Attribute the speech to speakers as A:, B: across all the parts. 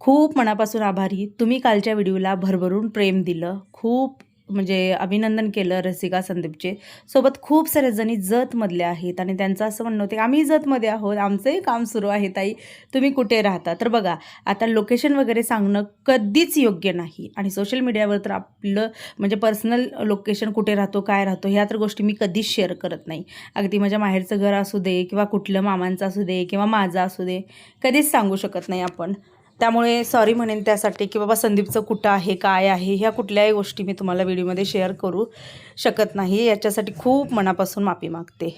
A: खूप मनापासून आभारी. तुम्ही कालच्या व्हिडिओला भरभरून प्रेम दिलं. खूप म्हणजे अभिनंदन केलं रसिका संदीपचे. सोबत खूप साऱ्या जणी जतमधल्या आहेत आणि त्यांचं असं म्हणणं होतं की आम्ही जतमध्ये आहोत, आमचंही काम सुरू आहे ताई, तुम्ही कुठे राहता? तर बघा, आता लोकेशन वगैरे सांगणं कधीच योग्य नाही आणि सोशल मीडियावर तर आपलं म्हणजे पर्सनल लोकेशन कुठे राहतो, काय राहतो, ह्या तर गोष्टी मी कधीच शेअर करत नाही. अगदी माझ्या माहेरचं घर असू दे किंवा कुठलं मामांचं असू दे किंवा माझं असू दे, कधीच सांगू शकत नाही आपण. त्यामुळे सॉरी म्हणेन त्यासाठी की बाबा संदीपचं कुठं आहे, काय आहे, ह्या कुठल्याही गोष्टी मी तुम्हाला व्हिडिओमध्ये शेअर करू शकत नाही. याच्यासाठी खूप मनापासून माफी मागते.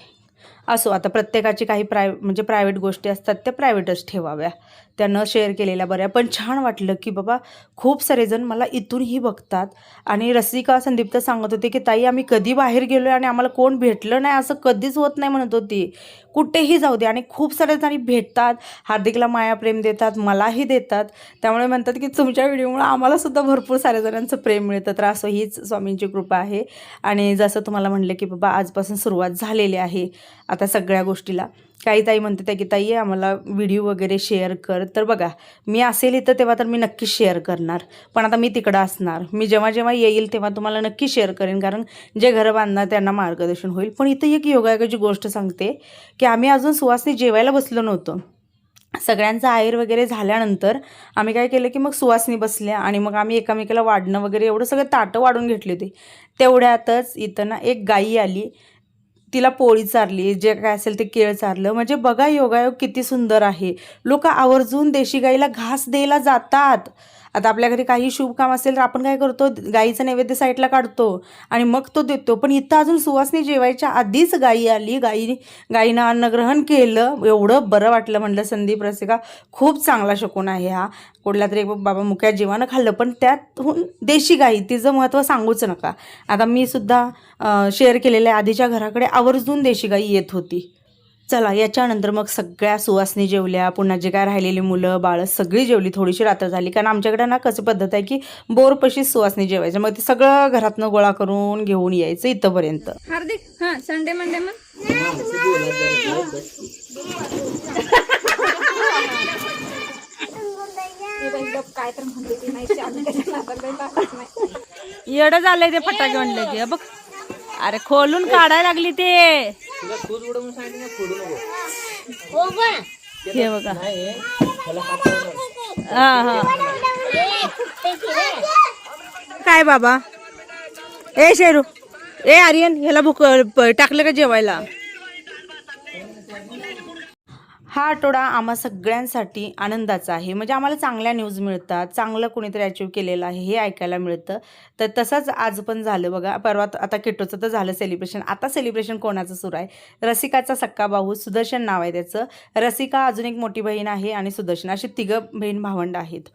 A: असो, आता प्रत्येकाची काही म्हणजे प्रायव्हेट गोष्टी असतात त्या प्रायव्हेटच ठेवाव्या, त्या न शेअर केलेल्या बऱ्या. पण छान वाटलं की बाबा खूप सारेजण मला इथूनही बघतात आणि रसिका संदीप तर सांगत होते की ताई आम्ही कधी बाहेर गेलो आहे आणि आम्हाला कोण भेटलं नाही, असं कधीच होत नाही म्हणत होती. कुठेही जाऊ दे आणि खूप साऱ्या जणी भेटतात, हार्दिकला माया प्रेम देतात, मलाही देतात. त्यामुळे म्हणतात की तुमच्या व्हिडिओमुळे आम्हालासुद्धा भरपूर साऱ्या जणांचं प्रेम मिळतं. तर असं हीच स्वामींची कृपा आहे. आणि जसं तुम्हाला म्हणलं की बाबा आजपासून सुरुवात झालेली आहे आता सगळ्या गोष्टीला. काही ताई म्हणते त्या की ताई आम्हाला व्हिडिओ वगैरे शेअर कर. तर बघा, मी असेल इथं तेव्हा तर मी नक्की शेअर करणार, पण आता मी तिकडं असणार. मी जेव्हा जेव्हा येईल तेव्हा तुम्हाला नक्की शेअर करेन, कारण जे घरं बांधणार त्यांना मार्गदर्शन होईल. पण इथं एक योगायोगाची गोष्ट सांगते की आम्ही अजून सुवासनी जेवायला बसलो नव्हतो. सगळ्यांचा आहेर वगैरे झाल्यानंतर आम्ही काय केलं की मग सुवासनी बसल्या आणि मग आम्ही एकामेकाला वाढणं वगैरे एवढं सगळं ताटं वाढून घेतली होती. तेवढ्यातच इथं ना एक गाई आली, तिला पोळी चारली, जे काय असेल ते केळ चारलं. म्हणजे बघा योगायोग किती सुंदर आहे. लोक आवर्जून देशी गाईला घास द्यायला जातात. आता आपल्या घरी काही शुभ काम असेल तर आपण काय करतो, गाईचा नैवेद्य साईडला काढतो आणि मग तो देतो. पण इथं अजून सुवासनी जेवायच्या आधीच गाई आली, गाईनं अन्नग्रहण केलं. एवढं बरं वाटलं. म्हणलं संदीप रसिका खूप चांगला शकुन आहे हा. कुठला तरी बाबा मुक्या जीवानं खाल्लं, पण त्यातून देशी गाई तिचं महत्त्व सांगूच नका. आता मी सुद्धा शेअर केलेल्या आधीच्या घराकडे आवर्जून देशी गाई येत होती. चला, याच्यानंतर मग सगळ्या सुवासनी जेवल्या. पुन्हा जे काय राहिलेली मुलं बाळं सगळी जेवली. थोडीशी रात्र झाली, कारण आमच्याकडे ना कशी पद्धत आहे की बोरपशीच सुवासनी जेवायचं. मग ते सगळं घरातनं गोळा करून घेऊन यायचं इथंपर्यंत.
B: हार्दिक हां संडे मंडे मग काय तर म्हणते ती नाही.
A: येडं झालंय ते फटाके म्हणले की बघ. अरे खोलून काढायला लागली ते. हे बघा. हा हा. काय बाबा, ए शेरू, ए आर्यन, ह्याला भूक टाकलं का जेवायला? हा आठवडा आम्हा सगळ्यांसाठी आनंदाचा आहे. म्हणजे आम्हाला चांगल्या न्यूज मिळतात, चांगलं कुणीतरी अचीव केलेलं आहे हे ऐकायला मिळतं. तर तसंच आज पण झालं बघा. परवा आता किट्टूचं तर झालं सेलिब्रेशन. आता सेलिब्रेशन कोणाचं सुरू आहे? रसिकाचा सक्का भाऊ सुदर्शन नाव आहे त्याचं. रसिका, अजून एक मोठी बहीण आहे आणि सुदर्शन, अशी तिघं बहीण भावंड आहेत.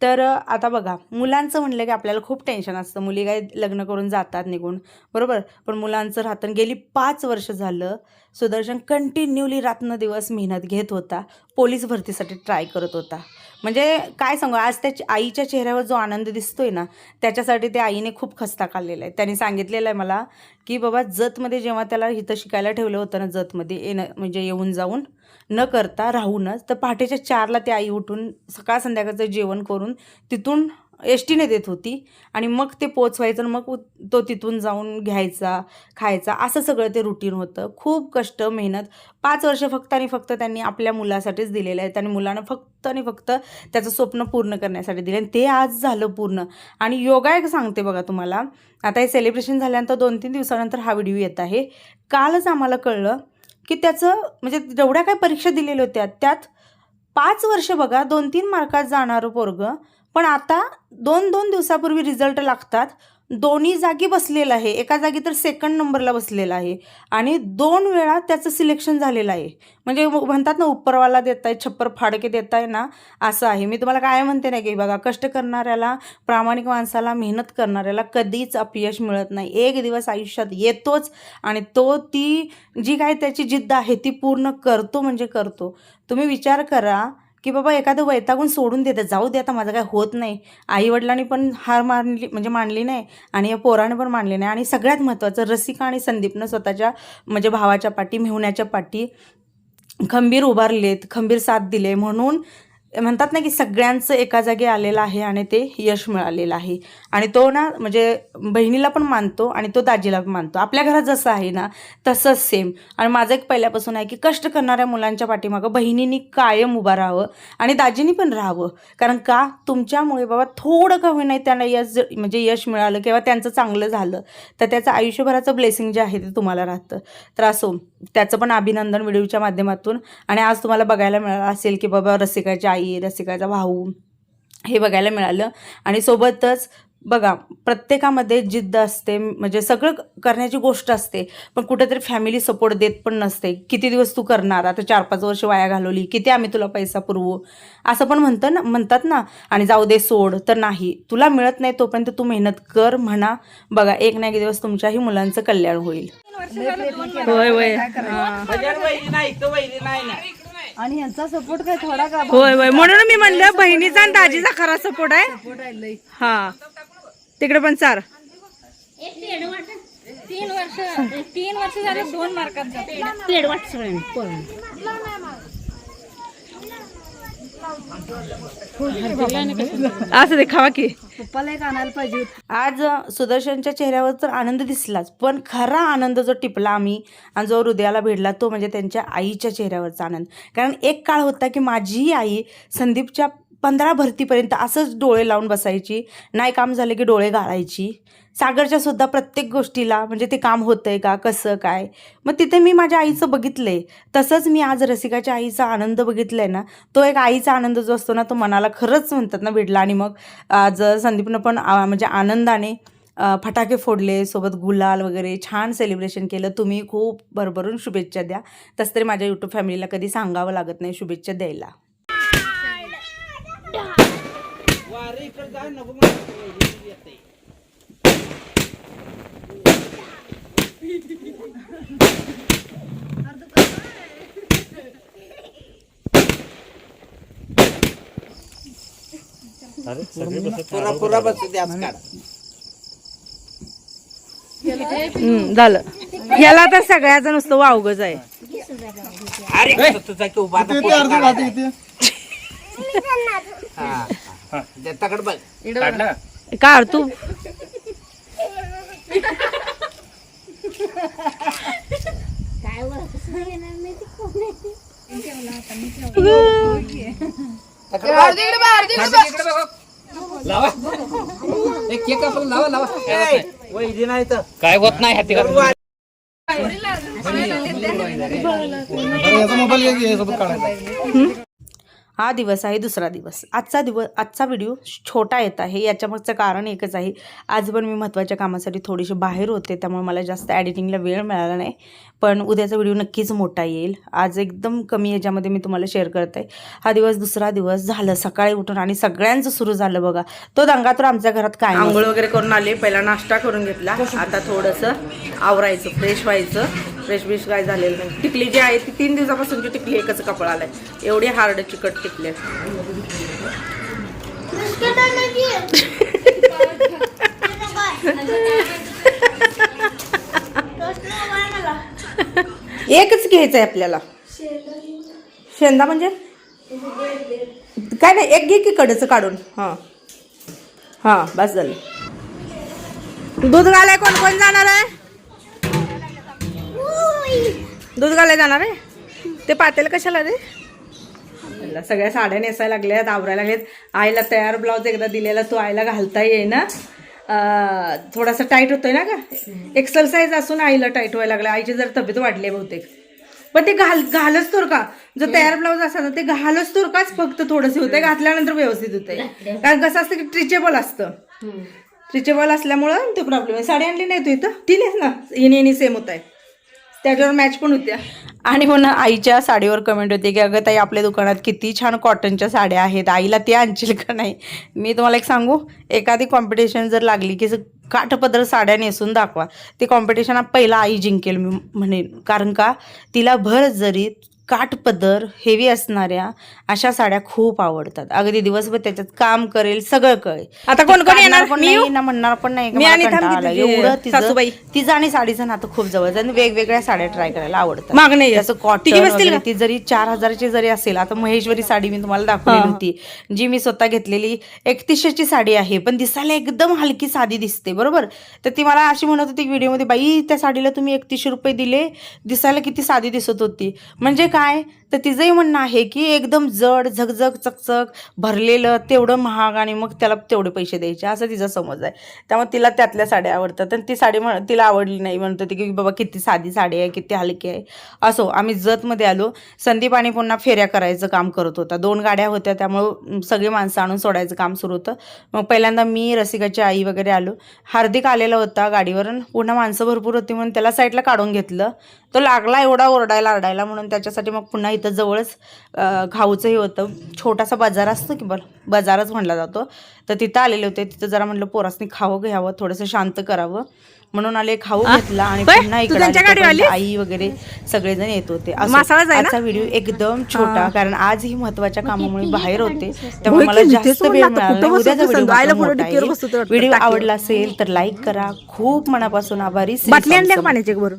A: तर आता बघा, मुलांचं म्हणलं की आपल्याला खूप टेन्शन असतं. मुली काय लग्न करून जातात निघून, बरोबर, पण मुलांचं राहतं. गेली 5 वर्ष झालं सुदर्शन कंटिन्यूली रात्रंदिवस मेहनत घेत होता, पोलीस भरतीसाठी ट्राय करत होता. म्हणजे काय सांगू, आज त्याच्या आईच्या चेहऱ्यावर जो आनंद दिसतोय ना, त्याच्यासाठी त्या आईने खूप खस्ता काढलेला आहे. त्याने सांगितलेलं आहे मला की बाबा जतमध्ये जेव्हा त्याला इथं शिकायला ठेवलं होतं ना, जतमध्ये म्हणजे येऊन जाऊन न करता राहूनच, तर पहाटेच्या 4ला ती आई उठून सकाळ संध्याकाळचं जेवण करून तिथून एस टीने देत होती आणि मग ते पोचवायचं आणि मग तो तिथून जाऊन घ्यायचा, खायचा, असं सगळं ते रुटीन होतं. खूप कष्ट, मेहनत 5 वर्ष फक्त आणि फक्त त्यांनी आपल्या मुलासाठीच दिलेलं आहे. त्यांनी मुलानं फक्त आणि फक्त त्याचं स्वप्न पूर्ण करण्यासाठी दिले आणि ते आज झालं पूर्ण. आणि योगायोग सांगते बघा तुम्हाला, आता हे सेलिब्रेशन झाल्यानंतर 2-3 दिवसानंतर हा व्हिडिओ येत आहे. कालच आम्हाला कळलं की त्याचं म्हणजे जेवढ्या काय परीक्षा दिलेल्या होत्या त्यात 5 वर्ष बघा 2-3 मार्कात जाणारं पोरगं, पण आता 2-2 दिवसापूर्वी रिझल्ट लागतात. दोन्ही जागी बसलेलं आहे. एका जागी तर सेकंड नंबरला बसलेला आहे आणि 2 वेळा त्याचं सिलेक्शन झालेलं आहे. म्हणजे म्हणतात ना, उपरवाला देत आहे, छप्पर फाडके देत आहे ना, असं आहे. मी तुम्हाला काय म्हणते ना की बघा, कष्ट करणाऱ्याला, प्रामाणिक माणसाला, मेहनत करणाऱ्याला कधीच अपयश मिळत नाही. एक दिवस आयुष्यात येतोच आणि तो ती जी काय त्याची जिद्द आहे ती पूर्ण करतो म्हणजे करतो. तुम्ही विचार करा की बाबा एखादं वैतागून सोडून देतं, जाऊ दे आता माझं काय होत नाही. आईवडिलांनी पण हार मानली नाही आणि या पोराने पण मानली नाही. आणि सगळ्यात महत्त्वाचं, रसिका आणि संदीपनं स्वतःच्या म्हणजे भावाच्या पाठी, मेहुण्याच्या पाठी खंबीर उभारलेत, खंबीर साथ दिले. म्हणून म्हणतात ना की सगळ्यांचं एका जागी आलेलं आहे आणि ते यश मिळालेलं आहे. आणि तो ना म्हणजे बहिणीला पण मानतो आणि तो दाजीला पण मानतो. आपल्या घरात जसं आहे ना तसंच सेम. आणि माझं एक पहिल्यापासून आहे की कष्ट करणाऱ्या मुलांच्या पाठीमागं बहिणींनी कायम उभं राहावं आणि दाजींनी पण राहावं. कारण का तुमच्यामुळे बाबा थोडं का होईना त्यांना म्हणजे यश मिळालं किंवा त्यांचं चांगलं झालं तर त्याचं आयुष्यभराचं ब्लेसिंग जे आहे ते तुम्हाला राहतं. तर असो, त्याचं पण अभिनंदन व्हिडिओच्या माध्यमातून. आणि आज तुम्हाला बघायला मिळालं असेल की बाबा रसिकाची आई, रसिकाचा भाऊ हे बघायला मिळालं. आणि सोबतच बघा प्रत्येकामध्ये जिद्द असते, म्हणजे सगळं करण्याची गोष्ट असते, पण कुठेतरी फॅमिली सपोर्ट देत पण नसते. किती दिवस तू करणार, आता 4-5 वर्ष वाया घालवली, किती आम्ही तुला पैसा पुरवू असं पण म्हणतात ना. आणि जाऊ दे सोड, तर नाही, तुला मिळत नाही तोपर्यंत तू मेहनत कर म्हणा. बघा एक ना एक दिवस तुमच्याही मुलांचं कल्याण होईल.
B: 3 वर्ष झालं 2 मार्क.
A: होय होय
C: आणि यांचा सपोर्ट काय थोडा का
A: होय होय म्हणून मी म्हणलं बहिणीचा आणि दाजीचा खरा सपोर्ट आहे. हा तिकडे पण 4
B: 3 वर्ष झालं 2 मार्कात जातो.
C: पेड वाट सगळ्यांनी
A: असं देखावा की
C: पप्पाला एक आणायला पाहिजे.
A: आज सुदर्शनच्या चेहऱ्यावर तर आनंद दिसलाच, पण खरा आनंद जो टिपला आम्ही आणि जो हृदयाला भेटला तो म्हणजे त्यांच्या आईच्या चेहऱ्यावरचा आनंद. कारण एक काळ होता की माझीही आई संदीपच्या 15 भरतीपर्यंत असंच डोळे लावून बसायची, नाही काम झालं की डोळे गाळायची. सागरच्या सुद्धा प्रत्येक गोष्टीला म्हणजे ते काम होतंय का कसं काय, मग तिथे मी माझ्या आईचं बघितलंय. तसंच मी आज रसिकाच्या आईचा आनंद बघितलाय ना, तो एक आईचा आनंद जो असतो ना तो मनाला खरंच म्हणतात ना भेटला. आणि मग आज संदीपनं पण म्हणजे आनंदाने फटाके फोडले, सोबत गुलाल वगैरे छान सेलिब्रेशन केलं. तुम्ही खूप भरभरून शुभेच्छा द्या. तसं तरी माझ्या यूट्यूब फॅमिलीला कधी सांगावं लागत नाही शुभेच्छा द्यायला. झालं याला तर सगळ्याच नुसतं वावगच आहे. काढ तू
D: काय होत नाही हाती
A: हा दिवस आहे दुसरा दिवस. आजचा व्हिडिओ छोटा येत आहे. याच्यामागचं कारण एकच आहे, आज पण मी महत्त्वाच्या कामासाठी थोडीशी बाहेर होते, त्यामुळे मला जास्त एडिटिंगला वेळ मिळाला नाही. पण उद्याचा व्हिडिओ नक्कीच मोठा येईल. आज एकदम कमी याच्यामध्ये मी तुम्हाला शेअर करते. हा दिवस दुसरा दिवस झालं, सकाळी उठून आणि सगळ्यांचं सुरू झालं बघा तो दंगा. तर आमच्या घरात काय आंघोळ वगैरे करून आले, पहिला नाश्ता करून घेतला, आता थोडंसं आवरायचं, फ्रेश व्हायचं. फ्रेश काय झालेलं नाही. टिकली जी आहे ती 3 दिवसापासूनची टिकली एकच कपडा आलाय, एवढी हार्ड चिकट टिकली. एकच घ्यायचंय आपल्याला. शेंदा म्हणजे काय नाही, एक घे की कडचं काढून. हां बस झालं. दूध घालाय कोण कोण जाणार आहे? दूध घालाय जाणार आहे. ते पातेल कशाला रे? सगळ्या साड्या नेसायला लागल्यात, आवरायला लागल्यात. आईला तयार ब्लाऊज एकदा दिलेला तो आईला घालता येईना, थोडासा टाईट होतोय ना का. एक्सरसाइज असून आईला टाईट व्हायला लागला. आईची जर तब्येत वाढली आहे बहुतेक, पण ते घालच तर का, जो तयार ब्लाऊज असा ना ते घालच तर काच फक्त थोडंसं होतंय, घातल्यानंतर व्यवस्थित होतंय. कारण कसं असतं की स्ट्रेचेबल असतं, स्ट्रेचेबल असल्यामुळं ते प्रॉब्लेम आहे. साडी आणली नाही तू इथं, ती नेस ना, येणी सेम होत आहे, त्याच्यावर मॅच पण होत्या. आणि म्हणून आईच्या साडीवर कमेंट होते की अगं ताई आपल्या दुकानात किती छान कॉटनच्या साड्या आहेत, आईला ते आणशील का नाही. मी तुम्हाला एक सांगू, एखादी कॉम्पिटिशन जर लागली की काठपदर साड्या नेसून दाखवा, ते कॉम्पिटिशन पहिला आई जिंकेल मी म्हणेन. कारण का तिला भर जरी काठपदर हेवी असणाऱ्या अशा साड्या खूप आवडतात. अगदी दिवसभर त्याच्यात काम करेल, सगळं कळेल.
B: आता कोण कोण
A: काढणार
B: येणार?
A: पण
B: मी
A: नाही
B: येऊ?
A: ना, म्हणणार पण नाही का
B: मी
A: मला
B: आणि
A: कंटाळा
B: थांबते
A: आला.
B: तुझी
A: एवढं
B: सासूबाई.
A: तिचं आणि साडीचं नातं खूप जवळचं आणि वेगवेगळ्या साड्या ट्राय करायला आवडतात.
B: मागणे ये.
A: जसं
B: तिघी
A: कॉटन
B: बसतील
A: वगैरे
B: का?
A: ती जरी 4,000ची जरी असेल, आता महेश्वरी साडी मी तुम्हाला दाखवलेली होती, जी मी स्वतः घेतलेली 3100ची साडी आहे, पण दिसायला एकदम हलकी साधी दिसते बरोबर. तर ती मला अशी म्हणत होती व्हिडिओमध्ये, बाई त्या साडीला तुम्ही 3100 रुपये दिले, दिसायला किती साधी दिसत होती. म्हणजे काय, तर तिचंही म्हणणं आहे की एकदम जड झगझग चकचक भरलेलं तेवढं महाग आणि मग त्याला तेवढे पैसे द्यायचे, असं तिचा समज आहे. त्यामुळे तिला त्यातल्या साड्या आवडतात आणि ती साडी तिला आवडली नाही, म्हणत होती की बाबा किती साधी साडी आहे, किती हलकी आहे. असो, आम्ही जतमध्ये आलो. संदीप आणि पुन्हा फेऱ्या करायचं काम करत होता. 2 गाड्या होत्या, त्यामुळं सगळी माणसं आणून सोडायचं काम सुरू होतं. मग पहिल्यांदा मी, रसिकाची आई वगैरे आलो. हार्दिक आलेला होता गाडीवर, पुन्हा माणसं भरपूर होती म्हणून त्याला साईडला काढून घेतलं. तो लागला एवढा ओरडायला आरडायला म्हणून त्याच्यासाठी मग पुन्हा इथं जवळच खाऊचंही होतं, छोटासा बाजार असतो की बाजारच म्हणला जातो, तर तिथं आलेले होते. तिथं जरा म्हटलं पोरासनी खावं घ्यावं, थोडंसं शांत करावं म्हणून आले, खाऊ घेतला आणि पुन्हा इकडे आई वगैरे सगळेजण येत होते. आजचा व्हिडिओ एकदम छोटा, कारण आज ही महत्वाच्या कामामुळे बाहेर होते, त्यामुळे मला जास्त वेळ मिळाला नाही. उद्याचा व्हिडिओ आवडला असेल तर लाईक करा. खूप मनापासून आभारी.
B: बाटली आणल्या पाण्याची